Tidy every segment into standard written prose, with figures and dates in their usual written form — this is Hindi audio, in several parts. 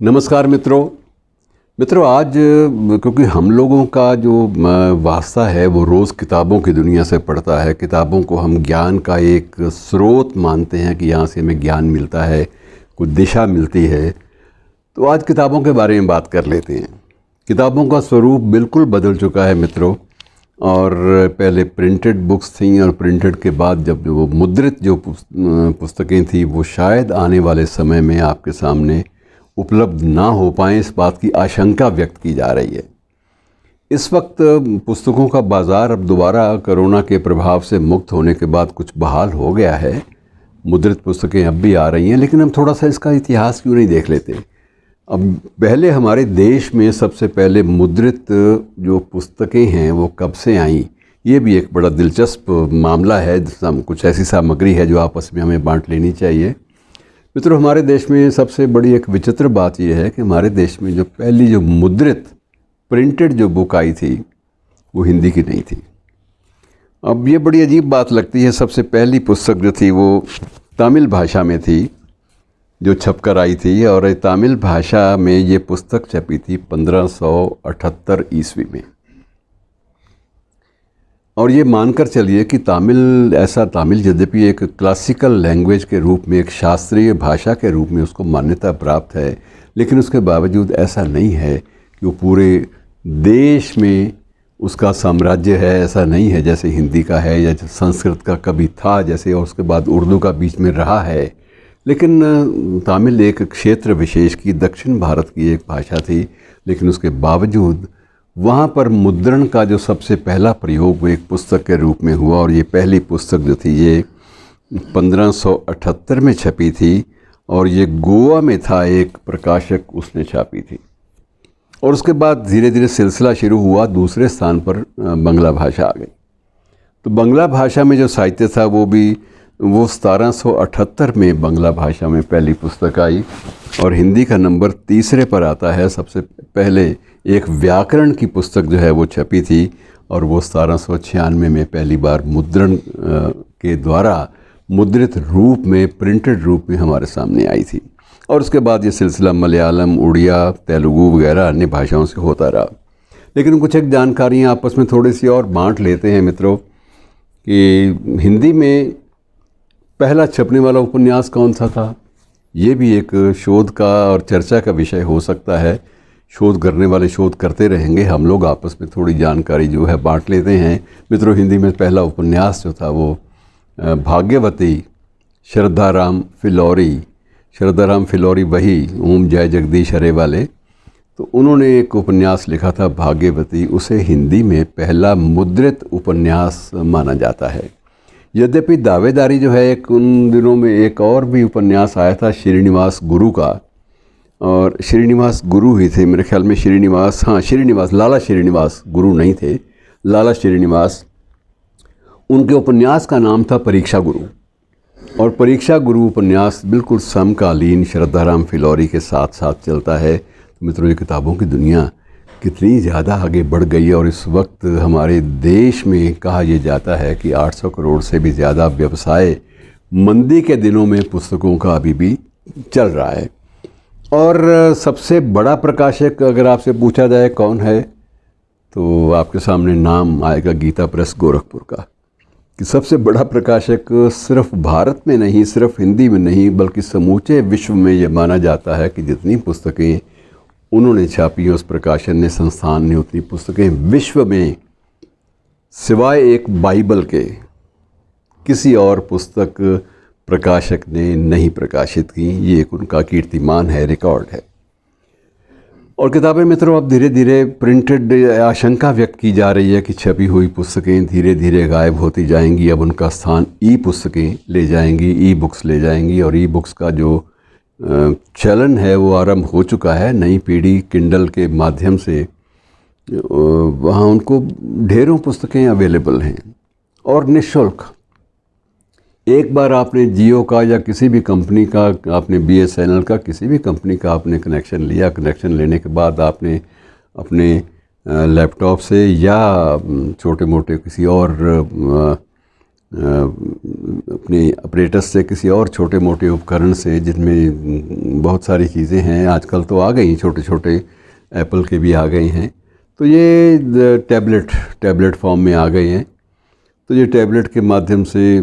नमस्कार मित्रों आज क्योंकि हम लोगों का जो वास्ता है वो रोज़ किताबों की दुनिया से पढ़ता है। किताबों को हम ज्ञान का एक स्रोत मानते हैं कि यहाँ से हमें ज्ञान मिलता है, कुछ दिशा मिलती है। तो आज किताबों के बारे में बात कर लेते हैं। किताबों का स्वरूप बिल्कुल बदल चुका है मित्रों। और पहले प्रिंटेड बुक्स थीं और प्रिंटेड के बाद जब वो मुद्रित जो पुस्तकें थी वो शायद आने वाले समय में आपके सामने उपलब्ध ना हो पाएँ, इस बात की आशंका व्यक्त की जा रही है। इस वक्त पुस्तकों का बाज़ार अब दोबारा कोरोना के प्रभाव से मुक्त होने के बाद कुछ बहाल हो गया है। मुद्रित पुस्तकें अब भी आ रही हैं, लेकिन हम थोड़ा सा इसका इतिहास क्यों नहीं देख लेते। अब पहले हमारे देश में सबसे पहले मुद्रित जो पुस्तकें हैं वो कब से आईं, ये भी एक बड़ा दिलचस्प मामला है। कुछ ऐसी सामग्री है जो आपस में हमें बांट लेनी चाहिए। मित्रों, हमारे देश में सबसे बड़ी एक विचित्र बात यह है कि हमारे देश में जो पहली जो मुद्रित प्रिंटेड जो बुक आई थी वो हिंदी की नहीं थी। अब ये बड़ी अजीब बात लगती है। सबसे पहली पुस्तक जो थी वो तमिल भाषा में थी जो छपकर आई थी, और तमिल भाषा में ये पुस्तक छपी थी 1578 ईस्वी में। और ये मानकर चलिए कि तमिल यद्यपि एक क्लासिकल लैंग्वेज के रूप में, एक शास्त्रीय भाषा के रूप में उसको मान्यता प्राप्त है, लेकिन उसके बावजूद ऐसा नहीं है कि वो पूरे देश में उसका साम्राज्य है। ऐसा नहीं है जैसे हिंदी का है या संस्कृत का कभी था जैसे, और उसके बाद उर्दू का बीच में रहा है। लेकिन तमिल एक क्षेत्र विशेष की, दक्षिण भारत की एक भाषा थी, लेकिन उसके बावजूद वहाँ पर मुद्रण का जो सबसे पहला प्रयोग वो एक पुस्तक के रूप में हुआ। और ये पहली पुस्तक जो थी ये 1578 में छपी थी, और ये गोवा में था एक प्रकाशक, उसने छापी थी। और उसके बाद धीरे धीरे सिलसिला शुरू हुआ, दूसरे स्थान पर बंगला भाषा आ गई। तो बंगला भाषा में जो साहित्य था वो 1778 में बंगला भाषा में पहली पुस्तक आई, और हिंदी का नंबर तीसरे पर आता है। सबसे पहले एक व्याकरण की पुस्तक जो है वो छपी थी, और वो 1796 में पहली बार मुद्रण के द्वारा मुद्रित रूप में, प्रिंटेड रूप में हमारे सामने आई थी। और उसके बाद ये सिलसिला मलयालम, उड़िया, तेलुगु वगैरह अन्य भाषाओं से होता रहा। लेकिन कुछ एक जानकारियाँ आपस में थोड़ी सी और बांट लेते हैं मित्रों कि हिंदी में पहला छपने वाला उपन्यास कौन सा था। ये भी एक शोध का और चर्चा का विषय हो सकता है। शोध करने वाले शोध करते रहेंगे, हम लोग आपस में थोड़ी जानकारी जो है बांट लेते हैं। मित्रों, हिंदी में पहला उपन्यास जो था वो भाग्यवती, श्रद्धाराम फिलौरी वही ओम जय जगदीश हरे वाले, तो उन्होंने एक उपन्यास लिखा था भाग्यवती। उसे हिंदी में पहला मुद्रित उपन्यास माना जाता है। यद्यपि दावेदारी जो है, एक उन दिनों में एक और भी उपन्यास आया था श्रीनिवास गुरु का, और श्रीनिवास गुरु ही थे मेरे ख्याल में। लाला श्रीनिवास गुरु नहीं थे, लाला श्रीनिवास। उनके उपन्यास का नाम था परीक्षा गुरु, और परीक्षा गुरु उपन्यास बिल्कुल समकालीन श्रद्धाराम फिलौरी के साथ साथ चलता है। तो मित्रों, ये किताबों की दुनिया कितनी ज़्यादा आगे बढ़ गई है। और इस वक्त हमारे देश में कहा यह जाता है कि 800 करोड़ से भी ज़्यादा व्यवसाय मंदी के दिनों में पुस्तकों का अभी भी चल रहा है। और सबसे बड़ा प्रकाशक अगर आपसे पूछा जाए कौन है, तो आपके सामने नाम आएगा गीता प्रेस गोरखपुर का, कि सबसे बड़ा प्रकाशक सिर्फ भारत में नहीं, सिर्फ हिंदी में नहीं, बल्कि समूचे विश्व में ये माना जाता है कि जितनी पुस्तकें उन्होंने छापी, उस प्रकाशन ने, संस्थान ने, उतनी पुस्तकें विश्व में सिवाय एक बाइबल के किसी और पुस्तक प्रकाशक ने नहीं प्रकाशित की। ये एक उनका कीर्तिमान है, रिकॉर्ड है। और किताबें मित्रों अब धीरे धीरे प्रिंटेड, आशंका व्यक्त की जा रही है कि छपी हुई पुस्तकें धीरे धीरे गायब होती जाएंगी। अब उनका स्थान ई पुस्तकें ले जाएंगी, ई बुक्स ले जाएंगी। और ई बुक्स का जो चलन है वो आरंभ हो चुका है। नई पीढ़ी किंडल के माध्यम से वहाँ उनको ढेरों पुस्तकें अवेलेबल हैं और निःशुल्क। एक बार आपने जियो का या किसी भी कंपनी का, आपने BSNL का, किसी भी कंपनी का आपने कनेक्शन लिया, कनेक्शन लेने के बाद आपने अपने लैपटॉप से या छोटे मोटे किसी और अपने अपरेटस से, किसी और छोटे मोटे उपकरण से जिनमें बहुत सारी चीज़ें हैं, आजकल तो आ गई छोटे छोटे, एप्पल के भी आ गए हैं, तो ये टैबलेट फॉर्म में आ गए हैं। तो ये टैबलेट के माध्यम से,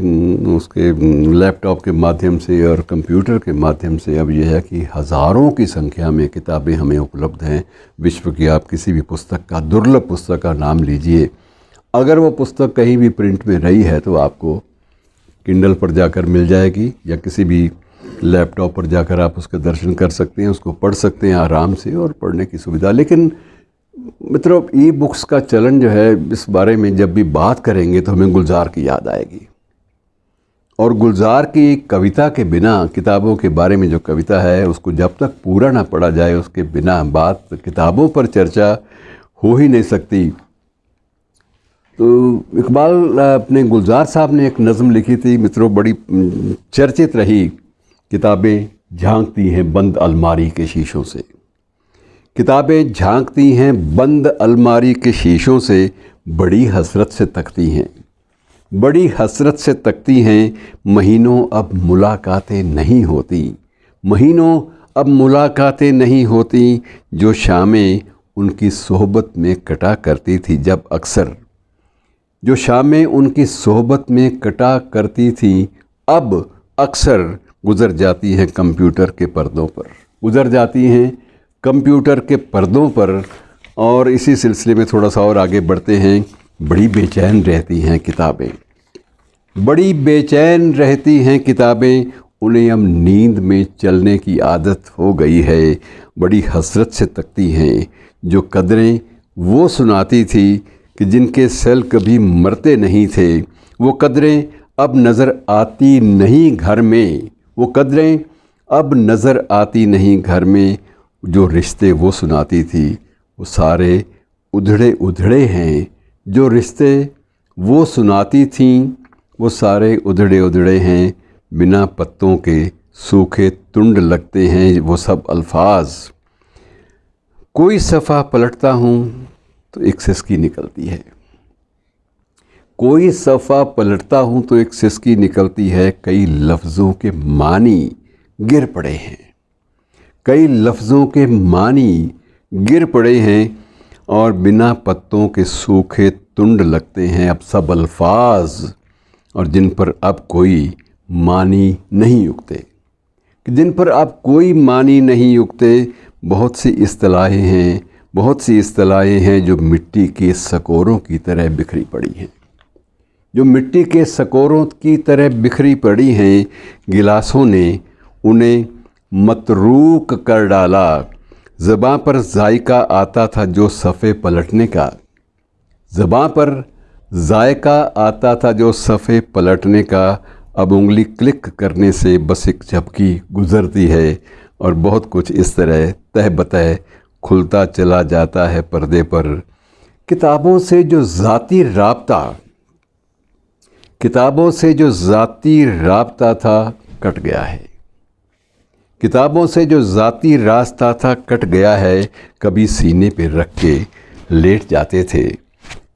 उसके लैपटॉप के माध्यम से और कंप्यूटर के माध्यम से अब यह है कि हज़ारों की संख्या में किताबें हमें उपलब्ध हैं। विश्व की आप किसी भी पुस्तक का, दुर्लभ पुस्तक का नाम लीजिए, अगर वो पुस्तक कहीं भी प्रिंट में रही है तो आपको किंडल पर जाकर मिल जाएगी, या किसी भी लैपटॉप पर जाकर आप उसके दर्शन कर सकते हैं, उसको पढ़ सकते हैं आराम से, और पढ़ने की सुविधा। लेकिन मित्रों, ई बुक्स का चलन जो है, इस बारे में जब भी बात करेंगे तो हमें गुलजार की याद आएगी। और गुलजार की कविता के बिना, किताबों के बारे में जो कविता है उसको जब तक पूरा ना पढ़ा जाए, उसके बिना बात, किताबों पर चर्चा हो ही नहीं सकती। तो इकबाल अपने गुलजार साहब ने एक नज़म लिखी थी मित्रों, बड़ी चर्चित रही, किताबें झांकती हैं बंद अलमारी के शीशों से। किताबें झांकती हैं बंद अलमारी के शीशों से, बड़ी हसरत से तकती हैं, बड़ी हसरत से तकती हैं। महीनों अब मुलाकातें नहीं होती, महीनों अब मुलाकातें नहीं होती, जो शामें उनकी सोहबत में कटा करती थी जब अक्सर, जो शामें उनकी सोहबत में कटा करती थी, अब अक्सर गुज़र जाती हैं कंप्यूटर के पर्दों पर, गुज़र जाती हैं कंप्यूटर के पर्दों पर। और इसी सिलसिले में थोड़ा सा और आगे बढ़ते हैं। बड़ी बेचैन रहती हैं किताबें, बड़ी बेचैन रहती हैं किताबें, उन्हें अब नींद में चलने की आदत हो गई है। बड़ी हसरत से तकती हैं, जो कदरें वो सुनाती थी कि जिनके सेल कभी मरते नहीं थे, वो कदरें अब नज़र आती नहीं घर में, वो कदरें अब नज़र आती नहीं घर में। जो रिश्ते वो सुनाती थी वो सारे उधड़े उधड़े हैं, जो रिश्ते वो सुनाती थीं वो सारे उधड़े उधड़े हैं। बिना पत्तों के सूखे तुंड लगते हैं वो सब अल्फाज, कोई सफ़ा पलटता हूँ तो एक सिसकी निकलती है, कोई सफ़ा पलटता हूँ तो एक सिसकी निकलती है। कई लफ्ज़ों के मानी गिर पड़े हैं, कई लफ्ज़ों के मानी गिर पड़े हैं, और बिना पत्तों के सूखे तुंड लगते हैं अब सब अल्फाज, और जिन पर अब कोई मानी नहीं उगते, जिन पर अब कोई मानी नहीं उगते। बहुत सी इस्तिलाहें हैं, बहुत सी इस्तिलाहें हैं जो मिट्टी के सकोरों की तरह बिखरी पड़ी हैं, जो मिट्टी के सकोरों की तरह बिखरी पड़ी हैं। गिलासों ने उन्हें मतरूक कर डाला, ज़बां पर जायका आता था जो सफ़े पलटने का, ज़बां पर जायका आता था जो सफ़े पलटने का। अब उंगली क्लिक करने से बस एक झपकी गुज़रती है, और बहुत कुछ इस तरह तह बतह खुलता चला जाता है पर्दे पर। किताबों से जो ज़ाती राब्ता, किताबों से जो ज़ाती राब्ता था कट गया है, किताबों से जो ज़ाती रास्ता था कट गया है। कभी सीने पे रख के लेट जाते थे,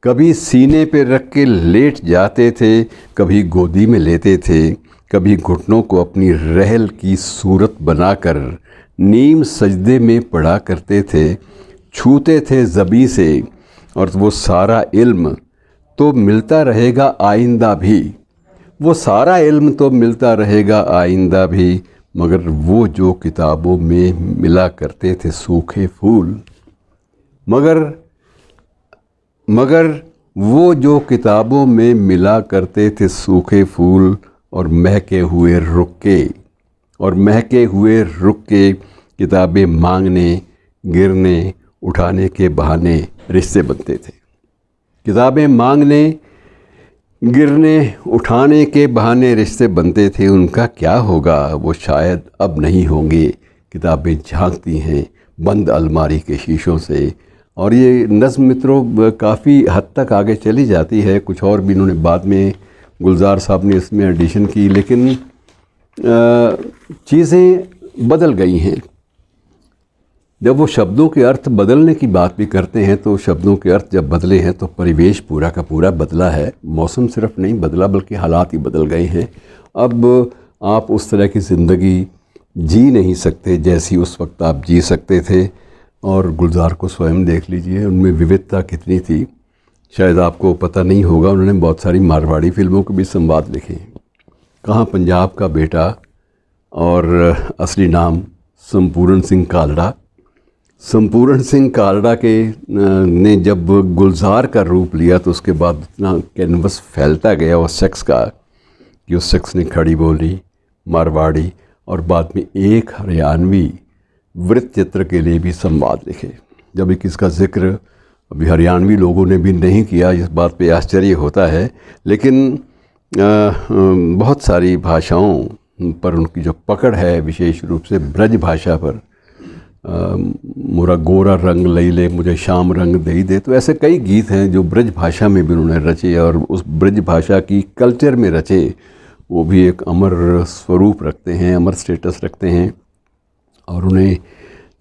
कभी सीने पे रख के लेट जाते थे, कभी गोदी में लेते थे, कभी घुटनों को अपनी रहल की सूरत बनाकर नीम सजदे में पढ़ा करते थे। छूते थे ज़बी से, और वो सारा इल्म तो मिलता रहेगा आइंदा भी, वो सारा इल्म तो मिलता रहेगा आइंदा भी। मगर वो जो किताबों में मिला करते थे सूखे फूल, मगर वो जो किताबों में मिला करते थे सूखे फूल, और महके हुए रुक्के, और महके हुए रुक्के किताबें मांगने गिरने उठाने के बहाने रिश्ते बनते थे, किताबें मांगने गिरने उठाने के बहाने रिश्ते बनते थे। उनका क्या होगा वो शायद अब नहीं होंगे। किताबें झांकती हैं बंद अलमारी के शीशों से। और ये नज़्म मित्रों काफ़ी हद तक आगे चली जाती है, कुछ और भी इन्होंने बाद में गुलजार साहब ने इसमें एडिशन की, लेकिन चीज़ें बदल गई हैं। जब वो शब्दों के अर्थ बदलने की बात भी करते हैं तो शब्दों के अर्थ जब बदले हैं तो परिवेश पूरा का पूरा बदला है। मौसम सिर्फ नहीं बदला बल्कि हालात ही बदल गए हैं। अब आप उस तरह की ज़िंदगी जी नहीं सकते जैसी उस वक्त आप जी सकते थे। और गुलजार को स्वयं देख लीजिए, उनमें विविधता कितनी थी। शायद आपको पता नहीं होगा, उन्होंने बहुत सारी मारवाड़ी फिल्मों के भी संवाद लिखे। कहाँ पंजाब का बेटा और असली नाम संपूर्ण सिंह कालड़ा। संपूर्ण सिंह कालड़ा के ने जब गुलजार का रूप लिया तो उसके बाद इतना कैनवस फैलता गया उस शख्स का कि उस शख्स ने खड़ी बोली, मारवाड़ी और बाद में एक हरियाणवी वृत्त चित्र के लिए भी संवाद लिखे। जब एक इसका जिक्र अभी हरियाणवी लोगों ने भी नहीं किया, इस बात पे आश्चर्य होता है, लेकिन बहुत सारी भाषाओं पर उनकी जो पकड़ है, विशेष रूप से ब्रज भाषा पर, मोरा गोरा रंग लई ले मुझे शाम रंग दई दे, तो ऐसे कई गीत हैं जो ब्रज भाषा में भी उन्होंने रचे और उस ब्रज भाषा की कल्चर में रचे। वो भी एक अमर स्वरूप रखते हैं, अमर स्टेटस रखते हैं। और उन्हें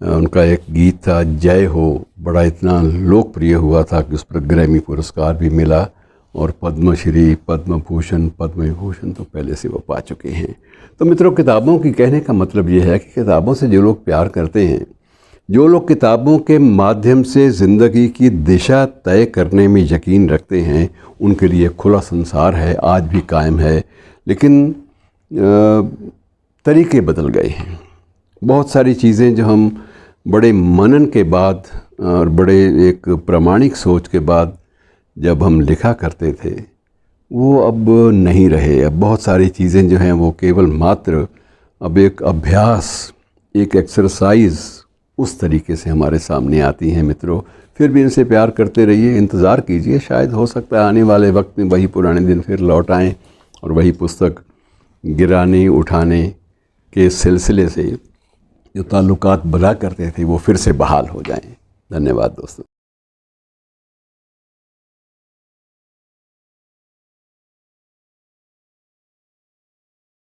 उनका एक गीत था जय हो, बड़ा इतना लोकप्रिय हुआ था कि उस पर ग्रैमी पुरस्कार भी मिला और पद्मश्री, पद्म भूषण, पद्म विभूषण तो पहले से वो पा चुके हैं। तो मित्रों, किताबों की कहने का मतलब ये है कि किताबों से जो लोग प्यार करते हैं, जो लोग किताबों के माध्यम से ज़िंदगी की दिशा तय करने में यकीन रखते हैं, उनके लिए खुला संसार है, आज भी कायम है। लेकिन तरीके बदल गए हैं। बहुत सारी चीज़ें जो हम बड़े मनन के बाद और बड़े एक प्रामाणिक सोच के बाद जब हम लिखा करते थे, वो अब नहीं रहे। अब बहुत सारी चीज़ें जो हैं वो केवल मात्र अब एक अभ्यास, एक एक्सरसाइज उस तरीके से हमारे सामने आती हैं। मित्रों, फिर भी इनसे प्यार करते रहिए, इंतज़ार कीजिए, शायद हो सकता है आने वाले वक्त में वही पुराने दिन फिर लौट आएँ और वही पुस्तक गिराने उठाने के सिलसिले से जो ताल्लुकात बना करते थे वो फिर से बहाल हो जाएं। धन्यवाद दोस्तों।